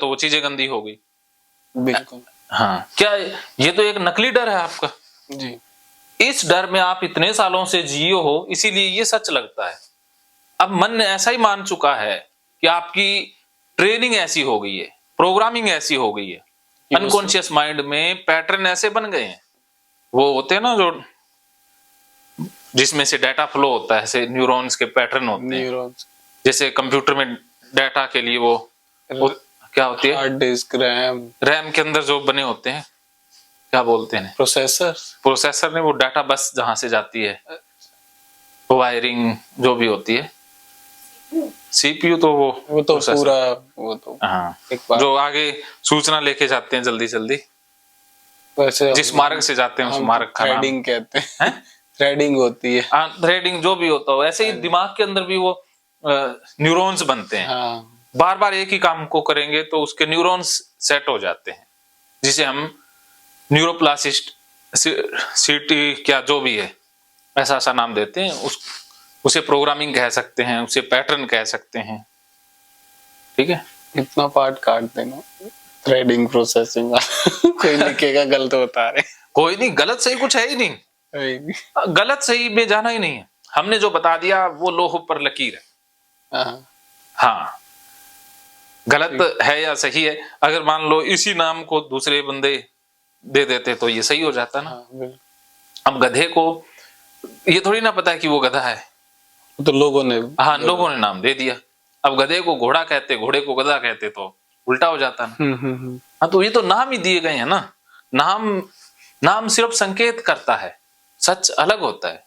तो वो चीजें गंदी हो गई। बिल्कुल। हाँ, क्या ये तो एक नकली डर है आपका जी। इस डर में आप इतने सालों से जिए हो, इसीलिए ये सच लगता है। अब मन ऐसा ही मान चुका है कि आपकी ट्रेनिंग ऐसी हो गई है, प्रोग्रामिंग ऐसी हो गई है, अनकॉन्शियस माइंड में पैटर्न ऐसे बन गए हैं। वो होते हैं ना जो जिसमें से डाटा फ्लो होता है, ऐसे न्यूरॉन्स के पैटर्न होते हैं। जैसे कंप्यूटर में डाटा के लिए वो क्या होती है, हार्ड डिस्क, रैम के अंदर जो बने होते हैं, क्या बोलते हैं, प्रोसेसर ने वो डाटा बस जहां से जाती है, वायरिंग जो भी होती है, सीपीयू तो वो तो पूरा वो तो हाँ, जो आगे सूचना लेके जाते हैं जल्दी जल्दी, वैसे जिस मार्ग से जाते हैं उस मार्ग का नाम थ्रेडिंग कहते हैं। थ्रेडिंग होती है, हाँ, थ्रेडिंग जो भी होता हो, ऐसे ही दिमाग के अंदर भी वो न्यूरॉन्स बनते हैं। हाँ। बार बार एक ही काम को करेंगे तो उसके न्यूरॉन्स सेट हो जाते हैं, जिसे हम न्यूरोप्लासिस्ट सिटी क्या जो भी है ऐसा ऐसा नाम देते हैं। उसे प्रोग्रामिंग कह सकते हैं, उसे पैटर्न कह सकते हैं। ठीक है, इतना पार्ट काट देना, थ्रेडिंग, प्रोसेसिंग कोई लिखेगा गलत बता रहे। कोई नहीं, गलत सही कुछ है ही नहीं, गलत सही में जाना ही नहीं है। हमने जो बता दिया वो लोह पर लकीर है। हाँ, गलत है या सही है, अगर मान लो इसी नाम को दूसरे बंदे दे देते तो ये सही हो जाता ना। अब गधे को ये थोड़ी ना पता है कि वो गधा है, तो लोगों ने, हाँ, लोगों ने नाम दे दिया। अब गधे को घोड़ा कहते, घोड़े को गधा कहते तो उल्टा हो जाता ना। हाँ, तो ये तो नाम ही दिए गए हैं ना। नाम सिर्फ संकेत करता है, सच अलग होता है।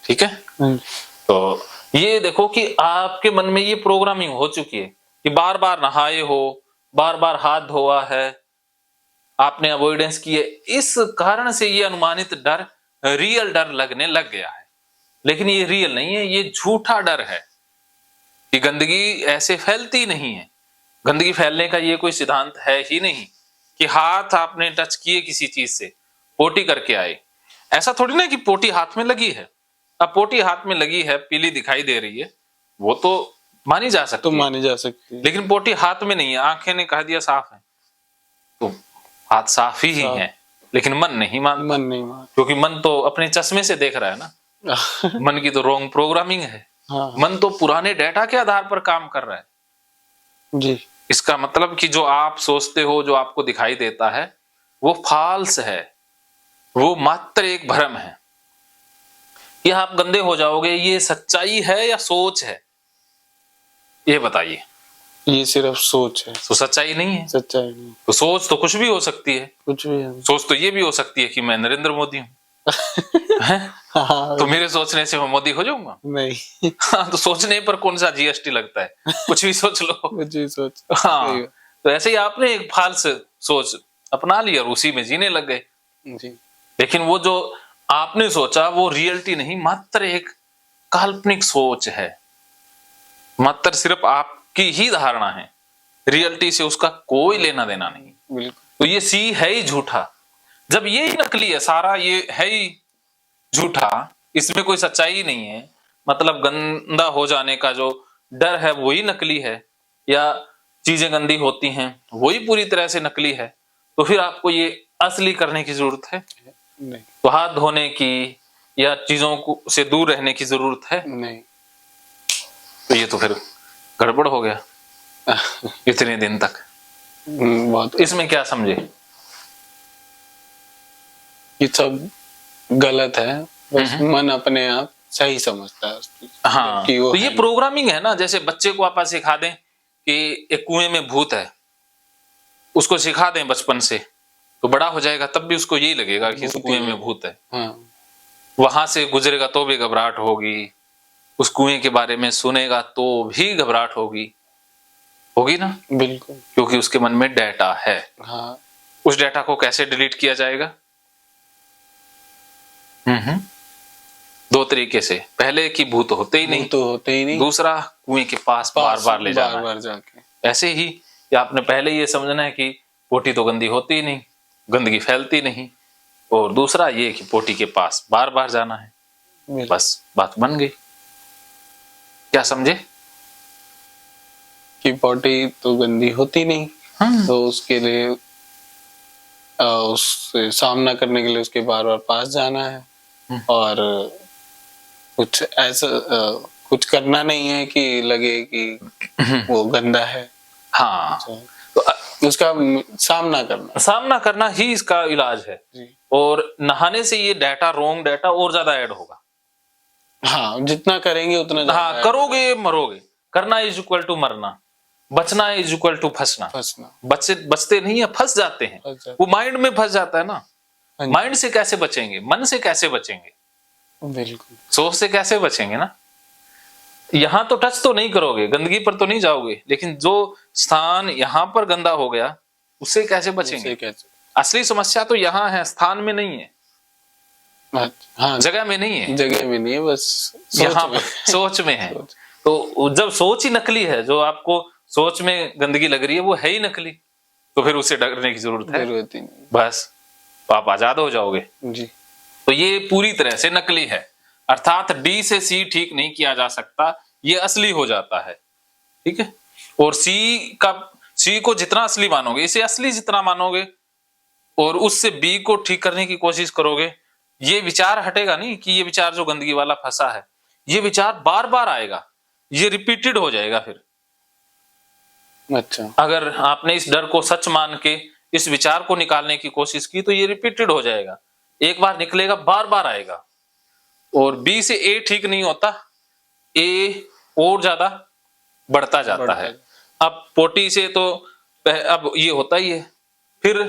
ठीक है, तो ये देखो कि आपके मन में ये प्रोग्रामिंग हो चुकी है कि बार बार नहाए हो, बार बार हाथ धोआ है, आपने अवॉइडेंस की है, इस कारण से ये अनुमानित डर रियल डर लगने लग गया है। लेकिन ये रियल नहीं है, ये झूठा डर है कि गंदगी ऐसे फैलती नहीं है। गंदगी फैलने का ये कोई सिद्धांत है ही नहीं कि हाथ आपने टच किए किसी चीज से, पोटी करके आए। ऐसा थोड़ी ना कि पोटी हाथ में लगी है। अब पोटी हाथ में लगी है, पीली दिखाई दे रही है, वो तो मानी जा सकती है, लेकिन पोटी हाथ में नहीं है, आंखें ने कह दिया साफ है, तो हाथ साफ ही है, लेकिन मन नहीं मानता, क्योंकि मन तो अपने चश्मे से देख रहा है ना। मन की तो रॉन्ग प्रोग्रामिंग है। मन तो पुराने डेटा के आधार पर काम कर रहा है जी। इसका मतलब कि जो आप सोचते हो, जो आपको दिखाई देता है, वो फॉल्स है, वो मात्र एक भ्रम है। ये आप गंदे हो जाओगे, ये सच्चाई है या सोच है, ये बताइए। ये सिर्फ सोच है, तो सच्चाई नहीं है। सच्चाई नहीं। तो सोच तो कुछ भी हो सकती है, कुछ भी है। सोच तो ये भी हो सकती है कि मैं नरेंद्र मोदी हूँ। तो मेरे सोचने से मैं मोदी हो जाऊंगा? नहीं। हाँ, तो सोचने पर कौन सा जीएसटी लगता है? कुछ भी सोच लो। कुछ भी सोच। हाँ, तो ऐसे ही आपने एक फाल्स सोच अपना ली और उसी में जीने लग गए जी। लेकिन वो जो आपने सोचा वो रियलिटी नहीं, मात्र एक काल्पनिक सोच है, मात्र सिर्फ आपकी ही धारणा है, रियलिटी से उसका कोई लेना देना नहीं। बिल्कुल। तो ये सी है ही झूठा। जब ये ही नकली है, सारा ये है ही झूठा, इसमें कोई सच्चाई ही नहीं है, मतलब गंदा हो जाने का जो डर है वही नकली है, या चीजें गंदी होती हैं वही पूरी तरह से नकली है, तो फिर आपको ये असली करने की जरूरत है नहीं। तो हाथ धोने की या चीजों को से दूर रहने की जरूरत है नहीं। तो ये तो फिर गड़बड़ हो गया इतने दिन तक। बहुत। इसमें क्या समझे? ये सब गलत है, बस मन अपने आप सही समझता है। हाँ, तो ये प्रोग्रामिंग है ना। जैसे बच्चे को आप सिखा दें कि एक कुएं में भूत है, उसको सिखा दें बचपन से, तो बड़ा हो जाएगा तब भी उसको यही लगेगा कि इस कुएं में भूत है। हाँ। वहां से गुजरेगा तो भी घबराहट होगी, उस कुएं के बारे में सुनेगा तो भी घबराहट होगी ना। बिल्कुल, क्योंकि उसके मन में डाटा है। हाँ। उस डाटा को कैसे डिलीट किया जाएगा? दो तरीके से, पहले की भूत होते ही नहीं, दूसरा कुएं के पास बार बार ले जाना, बार जाके। ऐसे ही आपने पहले ये समझना है कि पोटी तो गंदी होती ही नहीं, गंदगी फैलती नहीं, और दूसरा ये कि पोटी के पास बार बार जाना है, बस बात बन गई। क्या समझे? कि पॉटी तो गंदी होती नहीं, तो उसके लिए उससे सामना करने के लिए उसके बार बार पास जाना है और कुछ ऐसा कुछ करना नहीं है कि लगे कि वो गंदा है। हाँ, तो उसका सामना करना ही इसका इलाज है। जी। और नहाने से ये डाटा, रॉन्ग डाटा और ज्यादा ऐड होगा। हाँ, जितना करेंगे उतना ज्यादा हाँ, करोगे मरोगे। करना इज इक्वल टू मरना, बचना इज इक्वल टू फंसना। बचते नहीं है, फंस जाते हैं। वो माइंड में फंस जाता है ना। माइंड से कैसे बचेंगे, मन से कैसे बचेंगे, बिल्कुल सोच से कैसे बचेंगे ना। यहाँ तो टच तो नहीं करोगे, गंदगी पर तो नहीं जाओगे, लेकिन जो स्थान यहाँ पर गंदा हो गया उससे कैसे बचेंगे। असली समस्या तो यहाँ है, स्थान में नहीं है। हाँ, जगह में नहीं है, जगह में नहीं है, बस यहाँ पर सोच में है। तो जब सोच ही नकली है, जो आपको सोच में गंदगी लग रही है वो है ही नकली, तो फिर उसे डरने की जरूरत है ही नहीं। बस, तो आप आजाद हो जाओगे जी। तो ये पूरी तरह से नकली है, अर्थात डी से सी ठीक नहीं किया जा सकता, ये असली हो जाता है। ठीक है। और सी को जितना असली मानोगे, इसे असली जितना मानोगे और उससे बी को ठीक करने की कोशिश करोगे, ये विचार हटेगा नहीं कि ये विचार जो गंदगी वाला फंसा है, ये विचार बार बार आएगा, ये रिपीटेड हो जाएगा फिर। अच्छा, अगर आपने इस डर को सच मान के इस विचार को निकालने की कोशिश की तो ये रिपीटेड हो जाएगा, एक बार निकलेगा बार बार आएगा। और बी से ए ठीक नहीं होता, ए और ज्यादा बढ़ता जाता है। अब पोटी से तो अब ये होता ही है, फिर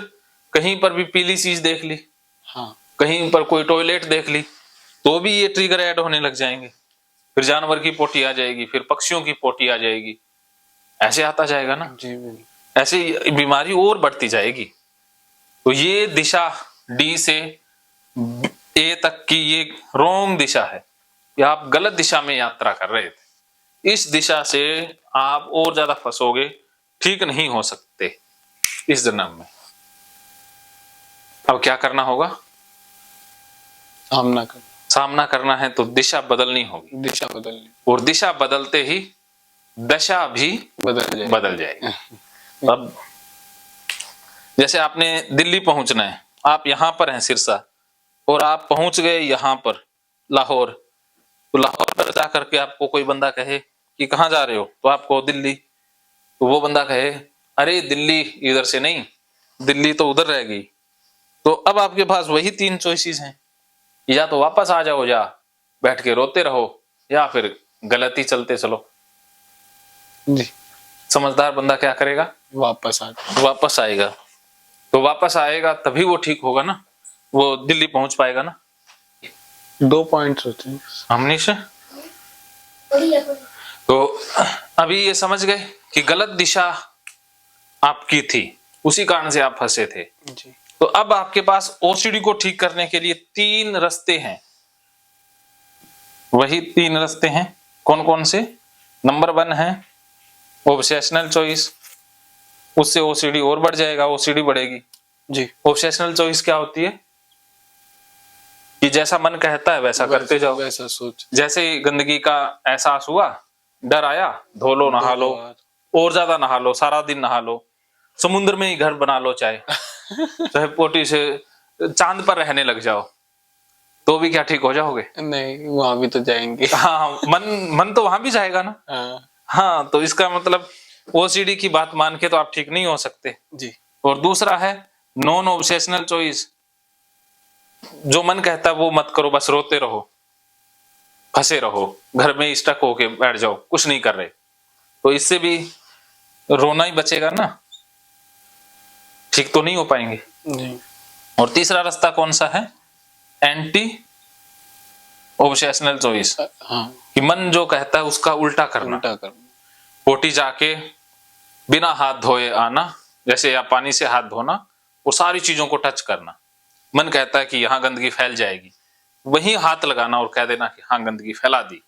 कहीं पर भी पीली चीज देख ली, हाँ, कहीं पर कोई टॉयलेट देख ली, तो भी ये ट्रिगर ऐड होने लग जाएंगे। फिर जानवर की पोटी आ जाएगी, फिर पक्षियों की पोटी आ जाएगी, ऐसे आता जाएगा ना जी। ऐसे बीमारी और बढ़ती जाएगी। तो ये दिशा डी से ए तक की ये रॉन्ग दिशा है, या आप गलत दिशा में यात्रा कर रहे थे। इस दिशा से आप और ज्यादा फंसोगे, ठीक नहीं हो सकते इस जन्म में। अब क्या करना होगा? सामना करना है तो दिशा बदलनी होगी, दिशा बदलनी, और दिशा बदलते ही दशा भी बदल जाएगी। अब जैसे आपने दिल्ली पहुंचना है, आप यहां पर हैं सिरसा, और आप पहुंच गए यहां पर लाहौर, तो लाहौर पर जाकर के आपको कोई बंदा कहे कि कहां जा रहे हो, तो आपको दिल्ली, तो वो बंदा कहे अरे दिल्ली इधर से नहीं, दिल्ली तो उधर रह गई। तो अब आपके पास वही 3 चॉइसेस हैं, या तो वापस आ जाओ, या बैठ के रोते रहो, या फिर गलत ही चलते चलो। जी। समझदार बंदा क्या करेगा? वापस आएगा। तो वापस आएगा तभी वो ठीक होगा ना, वो दिल्ली पहुंच पाएगा ना। 2 पॉइंट्स होते हैं हमने से। तो अभी ये समझ गए कि गलत दिशा आपकी थी, उसी कारण से आप फंसे थे जी। तो अब आपके पास ओसीडी को ठीक करने के लिए 3 रास्ते हैं। वही 3 रास्ते हैं, कौन कौन से? नंबर 1 है ऑब्सेशनल चॉइस, उससे ओसीडी और बढ़ जाएगा, ओसीडी बढ़ेगी जी। ऑब्सेशनल चॉइस क्या होती है कि जैसा मन कहता है वैसा करते जाओ, वैसा सोच। जैसे गंदगी का एहसास हुआ, डर आया, धो लो, नहा लो, और ज्यादा नहा लो, सारा दिन नहा लो, समुद्र में ही घर बना लो, चाहे पोटी से चांद पर रहने लग जाओ, तो भी क्या ठीक हो जाओगे? नहीं, वहां भी तो जाएंगे। हाँ, मन तो वहां भी जाएगा ना। हाँ, तो इसका मतलब ओसीडी की बात मान के तो आप ठीक नहीं हो सकते जी। और दूसरा है नॉन ऑब्सेशनल चॉइस, जो मन कहता है वो मत करो, बस रोते रहो, फंसे रहो, घर में स्टक होके बैठ जाओ, कुछ नहीं कर रहे, तो इससे भी रोना ही बचेगा ना, ठीक तो नहीं हो पाएंगे। जी। और तीसरा रास्ता कौन सा है? एंटी ऑब्सेशनल चॉइस, कि मन जो कहता है उसका उल्टा करना। पोटी जाके बिना हाथ धोए आना, जैसे या पानी से हाथ धोना, वो सारी चीजों को टच करना। मन कहता है कि यहाँ गंदगी फैल जाएगी, वहीं हाथ लगाना और कह देना कि हाँ गंदगी फैला दी,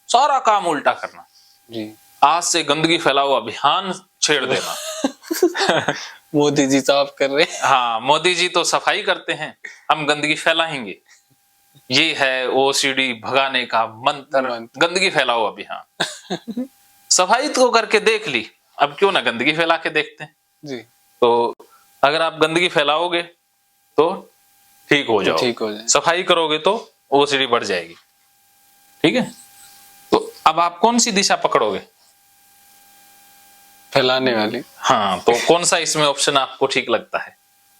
सारा काम उल्टा करना जी। आज से गंदगी फैलाओ अभियान छेड़ देना। मोदी जी साफ कर रहे हैं। हाँ, मोदी जी तो सफाई करते हैं, हम गंदगी फैलाएंगे। ये है ओसीडी भगाने का मंत्र, गंदगी फैलाओ अभियान। सफाई तो करके देख ली, अब क्यों ना गंदगी फैला के देखते हैं। जी, तो अगर आप गंदगी फैलाओगे तो ठीक हो जाओ, ठीक हो जाए। सफाई करोगे तो ओसीडी बढ़ जाएगी। ठीक है, तो अब आप कौन सी दिशा पकड़ोगे? फैलाने वाली। हाँ, तो कौन सा इसमें ऑप्शन आपको ठीक लगता है?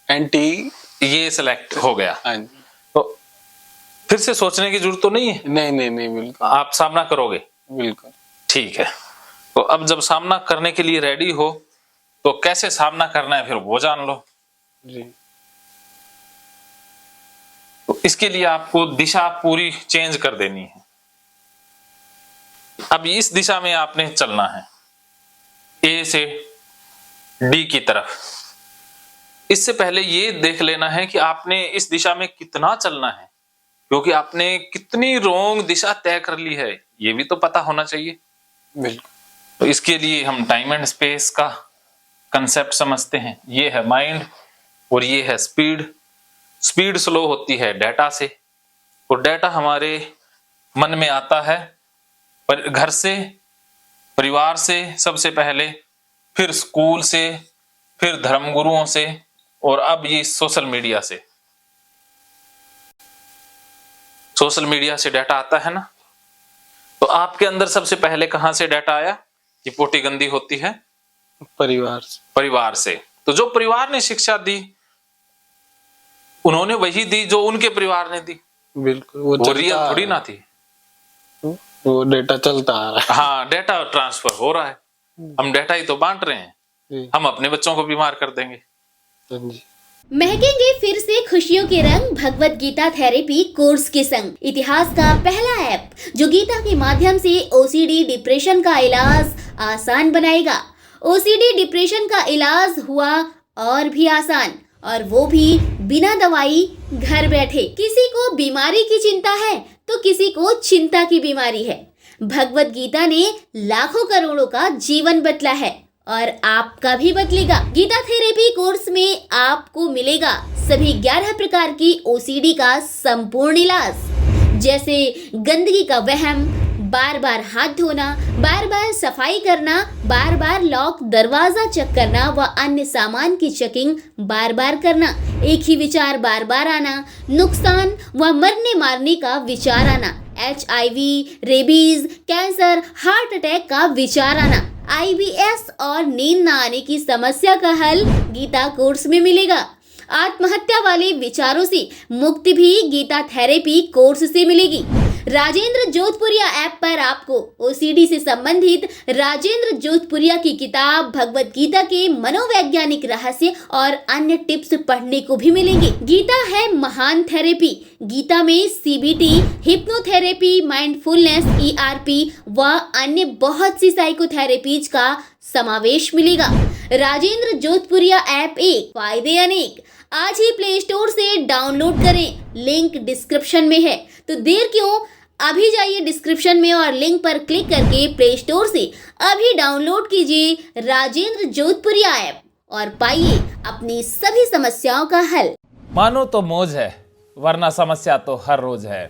एंटी। ये सिलेक्ट हो गया। हाँ जी। तो फिर से सोचने की जरूरत तो नहीं है, नहीं नहीं नहीं, बिल्कुल आप सामना करोगे। बिल्कुल। ठीक है, तो अब जब सामना करने के लिए रेडी हो तो कैसे सामना करना है फिर वो जान लो। जी, तो इसके लिए आपको दिशा पूरी चेंज कर देनी है। अब इस दिशा में आपने चलना है, ए से डी की तरफ। इससे पहले ये देख लेना है कि आपने इस दिशा में कितना चलना है, क्योंकि आपने कितनी रॉन्ग दिशा तय कर ली है ये भी तो पता होना चाहिए। बिल्कुल। तो इसके लिए हम टाइम एंड स्पेस का कंसेप्ट समझते हैं। ये है माइंड और ये है स्पीड। स्पीड स्लो होती है डाटा से, और डाटा हमारे मन में आता है पर घर से, परिवार से सबसे पहले, फिर स्कूल से, फिर धर्मगुरुओं से, और अब ये सोशल मीडिया से। सोशल मीडिया से डाटा आता है ना, तो आपके अंदर सबसे पहले कहां से डाटा आया? ये पोटी गंदी होती है परिवार से। परिवार से। तो जो परिवार ने शिक्षा दी उन्होंने वही दी जो उनके परिवार ने दी। बिल्कुल, वो रियल थोड़ी ना थी। वो डेटा चलता आ रहा है। हाँ, डेटा ट्रांसफर हो रहा है, हम डेटा ही तो बांट रहे हैं। जी, हम अपने बच्चों को बीमार कर देंगे। हाँ जी। महकेंगे फिर से खुशियों के रंग भगवत गीता थेरेपी कोर्स के संग। इतिहास का पहला ऐप जो गीता के माध्यम से ओसीडी डिप्रेशन का इलाज आसान बनाएगा। ओसीडी डिप्रेशन का इलाज हुआ और भी आसान, और वो भी बिना दवाई, घर बैठे। किसी को बीमारी की चिंता है तो किसी को चिंता की बीमारी है। भगवत गीता ने लाखों करोड़ों का जीवन बदला है और आपका भी बदलेगा। गीता थेरेपी कोर्स में आपको मिलेगा सभी 11 प्रकार की ओसीडी का संपूर्ण इलाज, जैसे गंदगी का वहम, बार बार हाथ धोना, बार बार सफाई करना, बार बार लॉक दरवाजा चेक करना व अन्य सामान की चेकिंग बार बार करना, एक ही विचार बार बार आना, नुकसान व मरने मारने का विचार आना, HIV, rabies, cancer, heart attack का विचार आना, IBS और नींद न आने की समस्या का हल गीता कोर्स में मिलेगा। आत्महत्या वाले विचारों से मुक्ति भी गीता थेरेपी कोर्स से मिलेगी। राजेंद्र जोधपुरिया ऐप पर आपको ओसीडी से संबंधित राजेंद्र जोधपुरिया की किताब भगवत गीता के मनोवैज्ञानिक रहस्य और अन्य टिप्स पढ़ने को भी मिलेंगे। गीता है महान थेरेपी। गीता में CBT, हिप्नोथेरेपी, माइंडफुलनेस, ERP व अन्य बहुत सी साइकोथेरेपीज का समावेश मिलेगा। राजेंद्र जोधपुरिया ऐप एक, फायदे अनेक। आज ही प्ले स्टोर से डाउनलोड करें, लिंक डिस्क्रिप्शन में है। तो देर क्यों, अभी जाइए डिस्क्रिप्शन में और लिंक पर क्लिक करके प्ले स्टोर से अभी डाउनलोड कीजिए राजेंद्र जोधपुरिया ऐप और पाइए अपनी सभी समस्याओं का हल। मानो तो मौज है, वरना समस्या तो हर रोज है।